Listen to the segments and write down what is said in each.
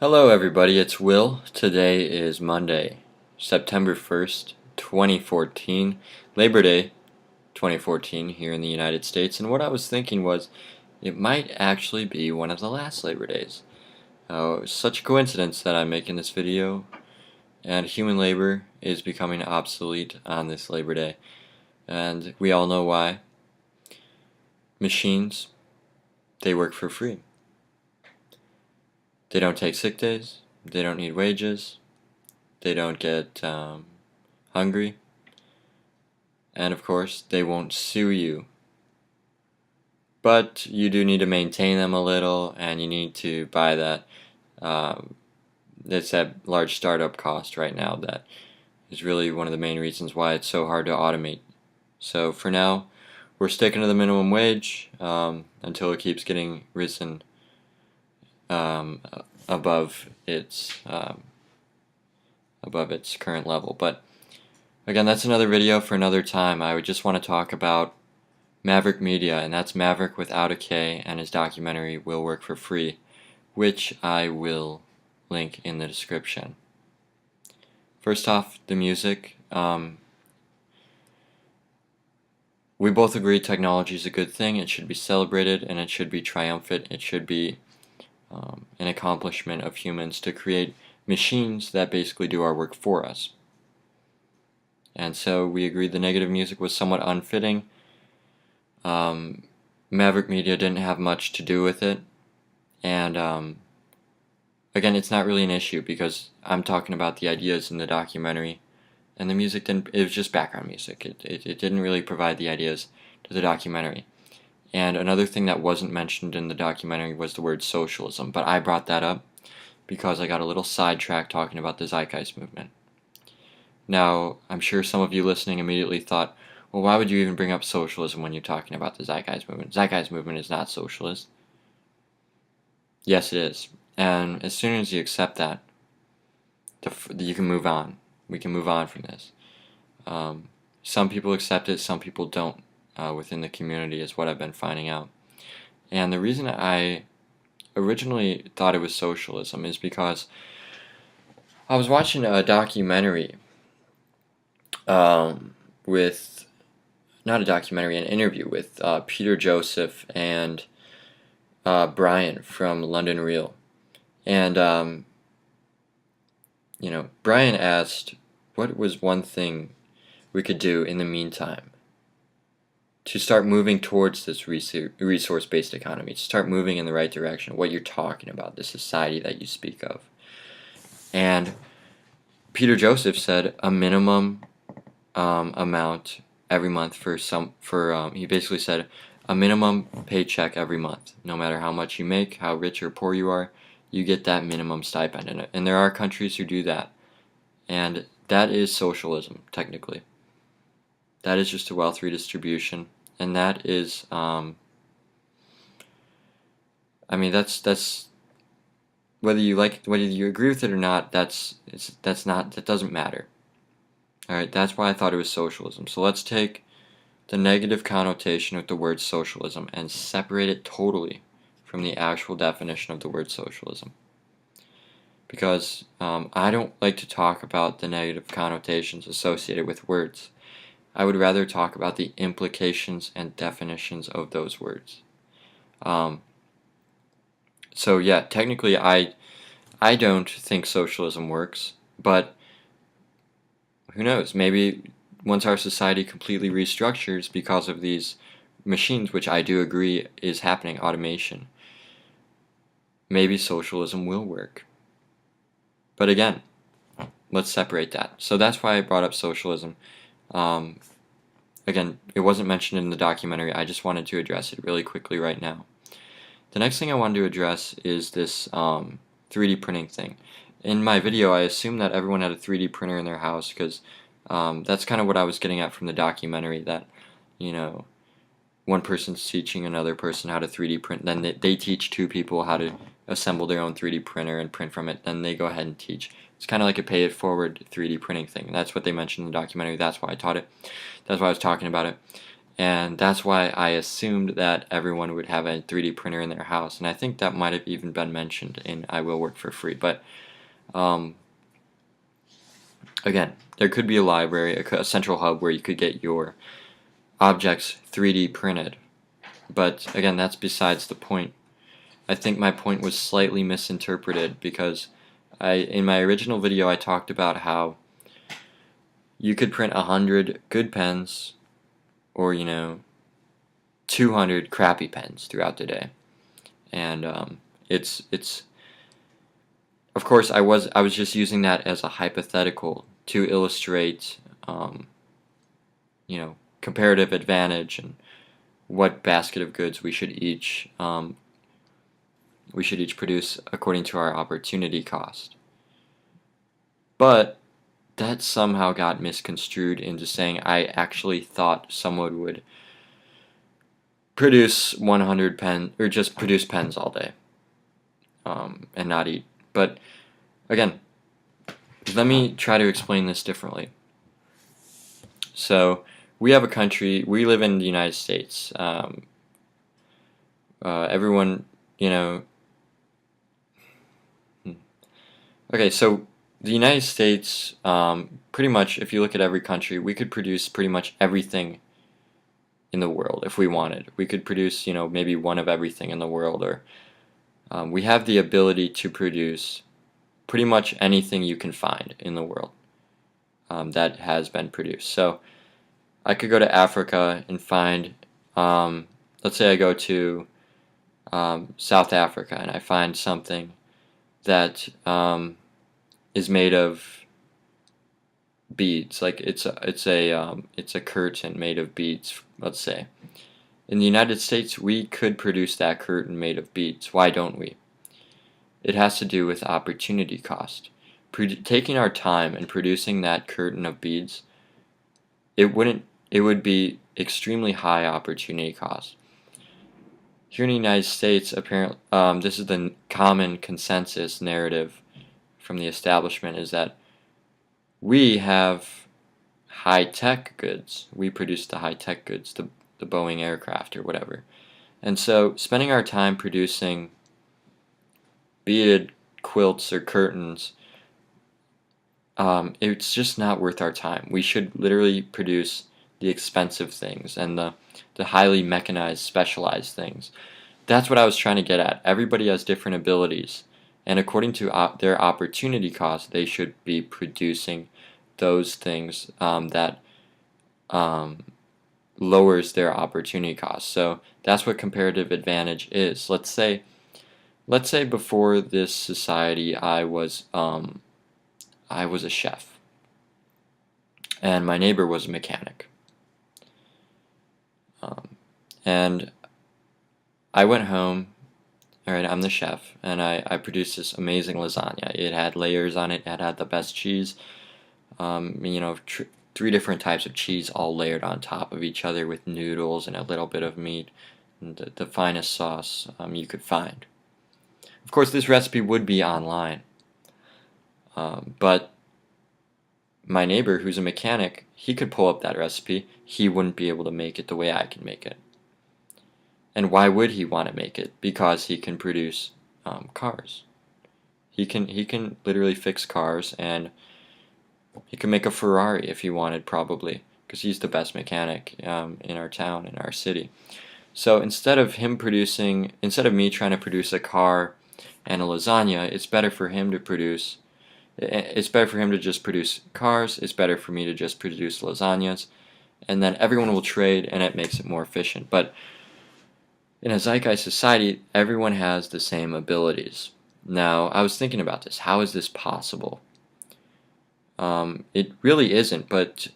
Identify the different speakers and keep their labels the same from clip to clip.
Speaker 1: Hello everybody, it's Will. Today is Monday, September 1st, 2014, Labor Day 2014 here in the United States, and what I was thinking was it might actually be one of the last Labor Days. It's such a coincidence that I'm making this video, and human labor is becoming obsolete on this Labor Day, and we all know why. Machines, they work for free. They don't take sick days, they don't need wages, they don't get hungry, and of course they won't sue you. But you do need to maintain them a little, and you need to buy that. It's that large startup cost right now that is really one of the main reasons why it's so hard to automate. So for now, we're sticking to the minimum wage until it keeps getting risen above its current level. But again, that's another video for another time. I would just want to talk about Maverick Media, and that's Maverick without a K, and his documentary Will Work for Free, which I will link in the description. First off, the music. We both agree technology is a good thing. It should be celebrated, and it should be triumphant. It should be an accomplishment of humans to create machines that basically do our work for us. And so we agreed the negative music was somewhat unfitting. Maverick Media didn't have much to do with it, and again, it's not really an issue because I'm talking about the ideas in the documentary, and the music didn't. It was just background music. It didn't really provide the ideas to the documentary. And another thing that wasn't mentioned in the documentary was the word socialism, but I brought that up because I got a little sidetracked talking about the Zeitgeist movement. Now, I'm sure some of you listening immediately thought, well, why would you even bring up socialism when you're talking about the Zeitgeist movement? Zeitgeist movement is not socialist. Yes, it is. And as soon as you accept that, you can move on. We can move on from this. Some people accept it, some people don't within the community, is what I've been finding out. And the reason I originally thought it was socialism is because I was watching a documentary with, not a documentary, an interview with Peter Joseph and Brian from London Real. And, Brian asked, what was one thing we could do in the meantime to start moving towards this resource-based economy, to start moving in the right direction, what you're talking about, the society that you speak of. And Peter Joseph said a minimum amount every month he basically said a minimum paycheck every month. No matter how much you make, how rich or poor you are, you get that minimum stipend. And there are countries who do that. And that is socialism, technically. That is just a wealth redistribution, and that is, that's whether you agree with it or not. That doesn't matter. All right, that's why I thought it was socialism. So let's take the negative connotation of the word socialism and separate it totally from the actual definition of the word socialism. Because I don't like to talk about the negative connotations associated with words. I would rather talk about the implications and definitions of those words. So yeah, technically I don't think socialism works, but who knows, maybe once our society completely restructures because of these machines, which I do agree is happening, automation, maybe socialism will work. But again, let's separate that. So that's why I brought up socialism. Again, it wasn't mentioned in the documentary. I just wanted to address it really quickly right now. The next thing I wanted to address is this 3D printing thing. In my video, I assumed that everyone had a 3D printer in their house because that's kind of what I was getting at from the documentary, that, one person's teaching another person how to 3D print, then they teach two people how to assemble their own 3D printer and print from it, then they go ahead and teach. It's kind of like a pay-it-forward 3D printing thing. That's what they mentioned in the documentary. That's why I taught it. That's why I was talking about it. And that's why I assumed that everyone would have a 3D printer in their house. And I think that might have even been mentioned in I Will Work for Free. But um, again, there could be a library, a central hub where you could get your objects 3D printed. But again, that's besides the point. I think my point was slightly misinterpreted because in my original video I talked about how you could print 100 good pens or 200 crappy pens throughout the day. And it's of course I was just using that as a hypothetical to illustrate comparative advantage and what basket of goods we should each produce according to our opportunity cost. But that somehow got misconstrued into saying I actually thought someone would produce 100 pen or just produce pens all day and not eat. But again, let me try to explain this differently. So we have a country, we live in the United States. Everyone, okay, so the United States, pretty much, if you look at every country, we could produce pretty much everything in the world if we wanted. We could produce, maybe one of everything in the world, or we have the ability to produce pretty much anything you can find in the world that has been produced. So I could go to Africa and find, let's say I go to South Africa and I find something that is made of beads, like it's a curtain made of beads, let's say. In the United States, we could produce that curtain made of beads. Why don't we? It has to do with opportunity cost. Taking our time and producing that curtain of beads, it would be extremely high opportunity cost. Here in the United States, apparently, this is the common consensus narrative from the establishment, is that we have high-tech goods. We produce the high-tech goods, the Boeing aircraft or whatever. And so spending our time producing beaded quilts or curtains, it's just not worth our time. We should literally produce the expensive things and the highly mechanized, specialized things. That's what I was trying to get at. Everybody has different abilities, and according to their opportunity cost, they should be producing those things that lowers their opportunity cost. So that's what comparative advantage is. Let's say before this society, I was a chef, and my neighbor was a mechanic. And I went home. All right, I'm the chef, and I produced this amazing lasagna. It had layers on it. It had the best cheese. 3 different types of cheese all layered on top of each other with noodles and a little bit of meat, and the finest sauce you could find. Of course, this recipe would be online, but my neighbor, who's a mechanic, he could pull up that recipe. He wouldn't be able to make it the way I can make it. And why would he want to make it? Because he can produce cars. He can literally fix cars, and he can make a Ferrari if he wanted, probably, because he's the best mechanic in our town, in our city. So instead of me trying to produce a car and a lasagna, it's better for him to just produce cars. It's better for me to just produce lasagnas, and then everyone will trade, and it makes it more efficient. But in a Zeitgeist society, everyone has the same abilities. Now, I was thinking about this. How is this possible? It really isn't, but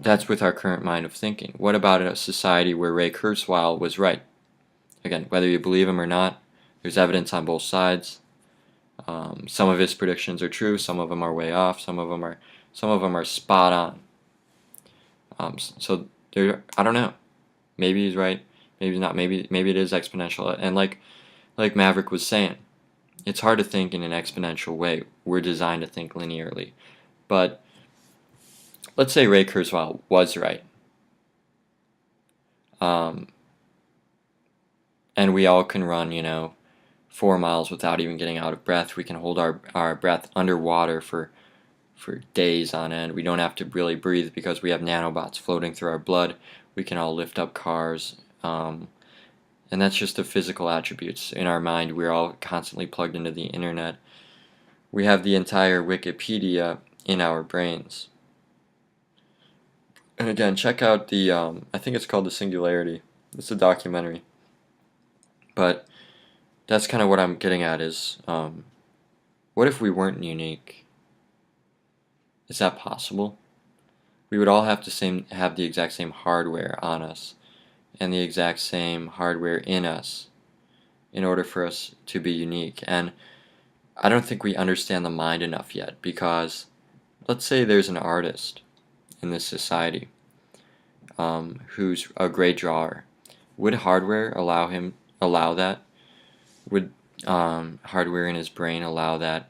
Speaker 1: that's with our current mind of thinking. What about a society where Ray Kurzweil was right? Again, whether you believe him or not, there's evidence on both sides. Some of his predictions are true. Some of them are way off. Some of them are spot on. So I don't know. Maybe he's right. Maybe not. Maybe it is exponential. And like Maverick was saying, it's hard to think in an exponential way. We're designed to think linearly. But let's say Ray Kurzweil was right. Um, and we all can run, 4 miles without even getting out of breath. We can hold our breath underwater for days on end. We don't have to really breathe because we have nanobots floating through our blood. We can all lift up cars. And that's just the physical attributes. In our mind, we're all constantly plugged into the internet. We have the entire Wikipedia in our brains. And again, check out the, I think it's called The Singularity. It's a documentary. But that's kind of what I'm getting at is, what if we weren't unique? Is that possible? We would all have have the exact same hardware on us and the exact same hardware in us in order for us to be unique. And I don't think we understand the mind enough yet, because let's say there's an artist in this society who's a great drawer. Would hardware allow that? Would hardware in his brain allow that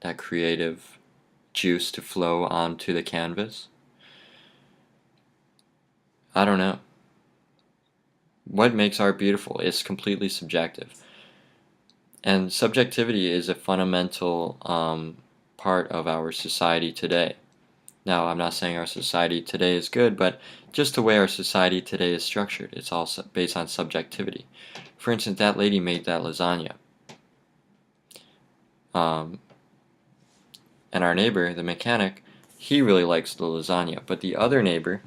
Speaker 1: that creative juice to flow onto the canvas? I don't know. What makes art beautiful is completely subjective. And subjectivity is a fundamental part of our society today. Now, I'm not saying our society today is good, but just the way our society today is structured, it's all based on subjectivity. For instance, that lady made that lasagna. And our neighbor, the mechanic, he really likes the lasagna. But the other neighbor,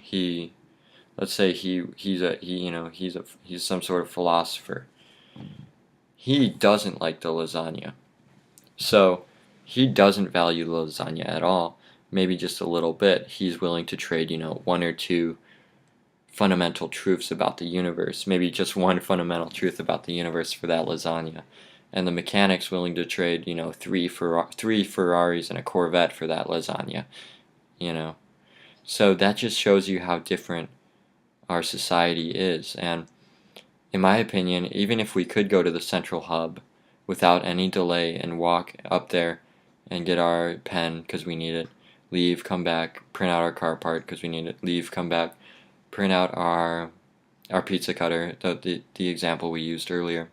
Speaker 1: he, let's say he's some sort of philosopher. He doesn't like the lasagna. So he doesn't value the lasagna at all, maybe just a little bit. He's willing to trade, one or two fundamental truths about the universe, maybe just one fundamental truth about the universe for that lasagna. And the mechanic's willing to trade, three Ferraris and a Corvette for that lasagna, So that just shows you how different our society is. And in my opinion, even if we could go to the central hub without any delay and walk up there and get our pen because we need it, leave, come back, print out our car part because we need it, leave, come back, print out our pizza cutter, the example we used earlier.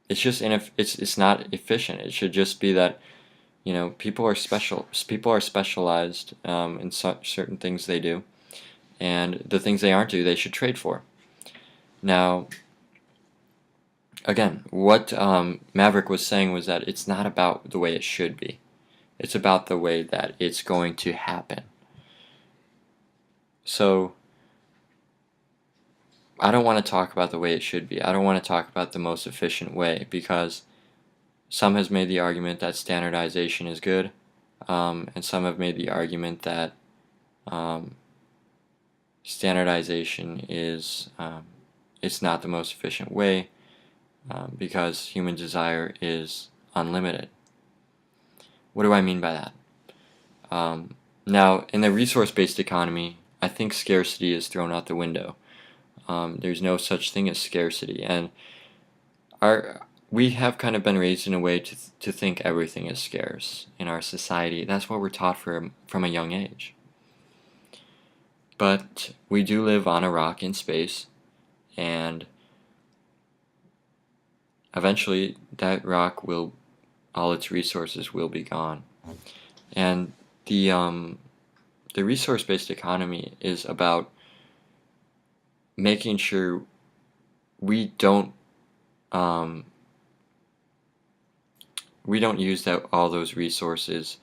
Speaker 1: It's just it's not efficient. It should just be that people are special. People are specialized in certain things they do, and the things they aren't do, they should trade for. Now, again, what Maverick was saying was that it's not about the way it should be. It's about the way that it's going to happen. So, I don't want to talk about the way it should be. I don't want to talk about the most efficient way, because some has made the argument that standardization is good, and some have made the argument that standardization is it's not the most efficient way, because human desire is unlimited. What do I mean by that? Now, in the resource-based economy, I think scarcity is thrown out the window. There's no such thing as scarcity, and we have kind of been raised in a way to think everything is scarce in our society. That's what we're taught from a young age. But we do live on a rock in space, and eventually that rock all its resources will be gone. And the resource-based economy is about making sure we don't use all those resources,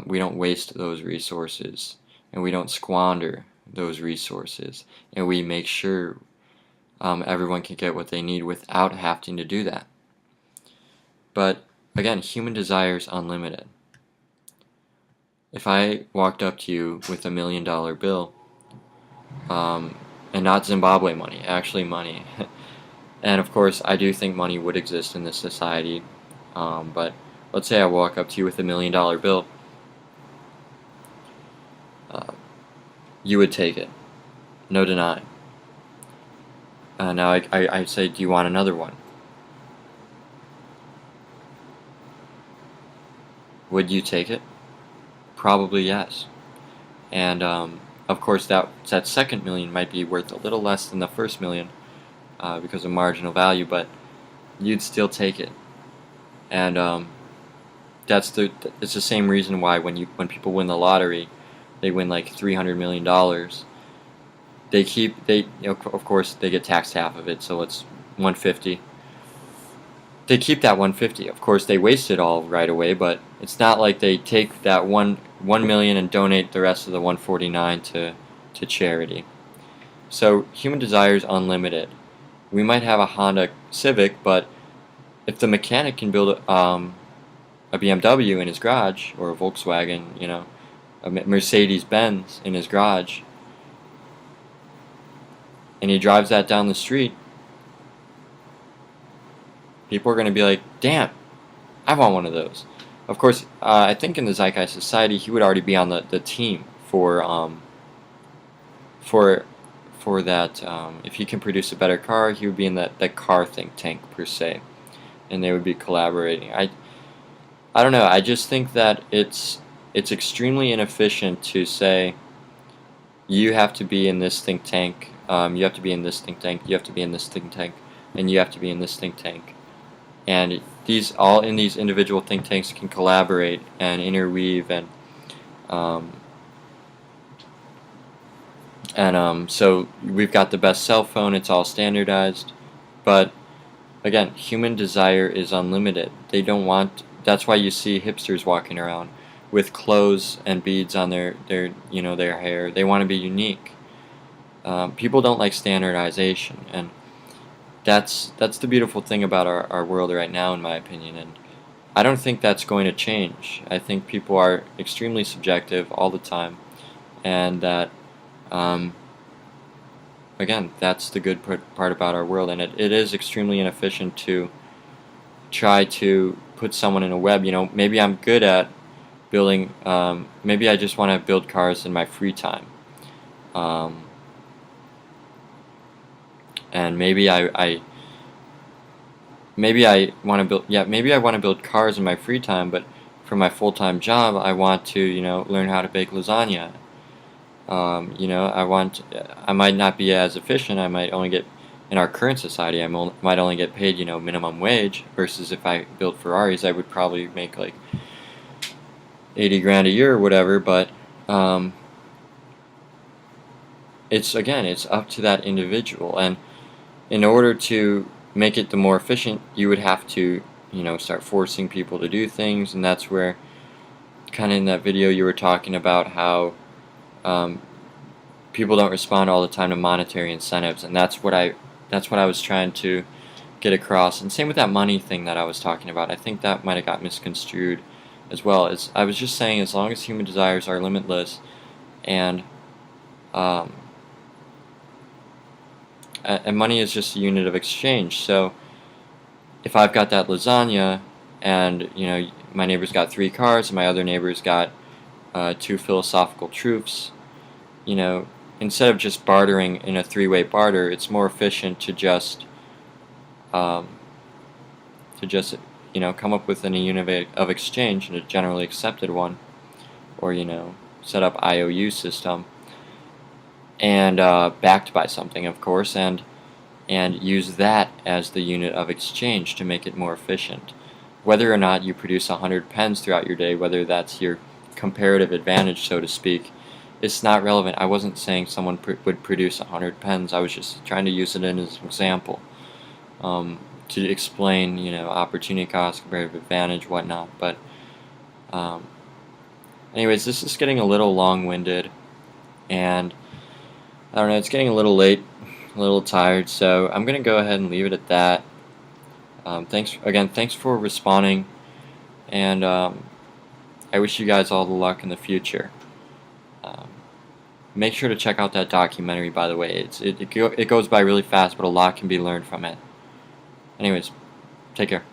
Speaker 1: we don't waste those resources, and we don't squander those resources, and we make sure everyone can get what they need without having to do that. But again, human desire is unlimited. If I walked up to you with $1 million bill, and not Zimbabwe money, actually money, and of course I do think money would exist in this society, but let's say I walk up to you with $1 million bill, you would take it, no denying. Now I say, do you want another one? Would you take it? Probably yes. And of course, that second million might be worth a little less than the first million because of marginal value, but you'd still take it. And it's the same reason why when people win the lottery, they win like $300 million. Of course they get taxed half of it, so it's 150. They keep that 150. Of course they waste it all right away, but it's not like they take that 1 million and donate the rest of the 149 to charity. So human desire is unlimited. We might have a Honda Civic, but if the mechanic can build a BMW in his garage, or a Volkswagen, a Mercedes-Benz in his garage, and he drives that down the street, people are going to be like, damn, I want one of those. Of course, I think in the Zeitgeist Society, he would already be on the team for that. If he can produce a better car, he would be in that car think tank, per se. And they would be collaborating. I don't know, I just think that it's extremely inefficient to say, you have to be in this think tank, you have to be in this think tank, you have to be in this think tank, and you have to be in this think tank. And these individual think tanks can collaborate and interweave, and so we've got the best cell phone, it's all standardized, but again, human desire is unlimited. That's why you see hipsters walking around with clothes and beads on their hair. They want to be unique. People don't like standardization, and that's the beautiful thing about our world right now, in my opinion, and I don't think that's going to change. I think people are extremely subjective all the time, and that again, that's the good part about our world, and it is extremely inefficient to try to put someone in a web. Maybe I'm good at building, maybe I just want to build cars in my free time, and maybe I want to build cars in my free time, but for my full-time job I want to learn how to bake lasagna. I might not be as efficient. I might only get, in our current society, might only get paid minimum wage, versus if I built Ferraris I would probably make like 80 grand a year or whatever. But it's up to that individual, and in order to make it the more efficient, you would have to start forcing people to do things. And that's where, kind of in that video, you were talking about how people don't respond all the time to monetary incentives, and that's what I was trying to get across. And same with that money thing that I was talking about. I think that might have got misconstrued as well. As I was just saying, as long as human desires are limitless, and money is just a unit of exchange. So if I've got that lasagna, and my neighbor's got 3 cars, and my other neighbor's got 2 philosophical truths, instead of just bartering in a 3-way barter, it's more efficient to just come up with a unit of exchange, and a generally accepted one, or set up IOU system, and backed by something, of course, and use that as the unit of exchange to make it more efficient. Whether or not you produce 100 pens throughout your day, whether that's your comparative advantage, so to speak, it's not relevant. I wasn't saying someone would produce 100 pens. I was just trying to use it as an example to explain, opportunity cost, comparative advantage, whatnot. But anyways, this is getting a little long-winded, and I don't know, it's getting a little late, a little tired, so I'm gonna go ahead and leave it at that. Thanks for responding, and I wish you guys all the luck in the future. Make sure to check out that documentary, by the way. It goes by really fast, but a lot can be learned from it. Anyways, take care.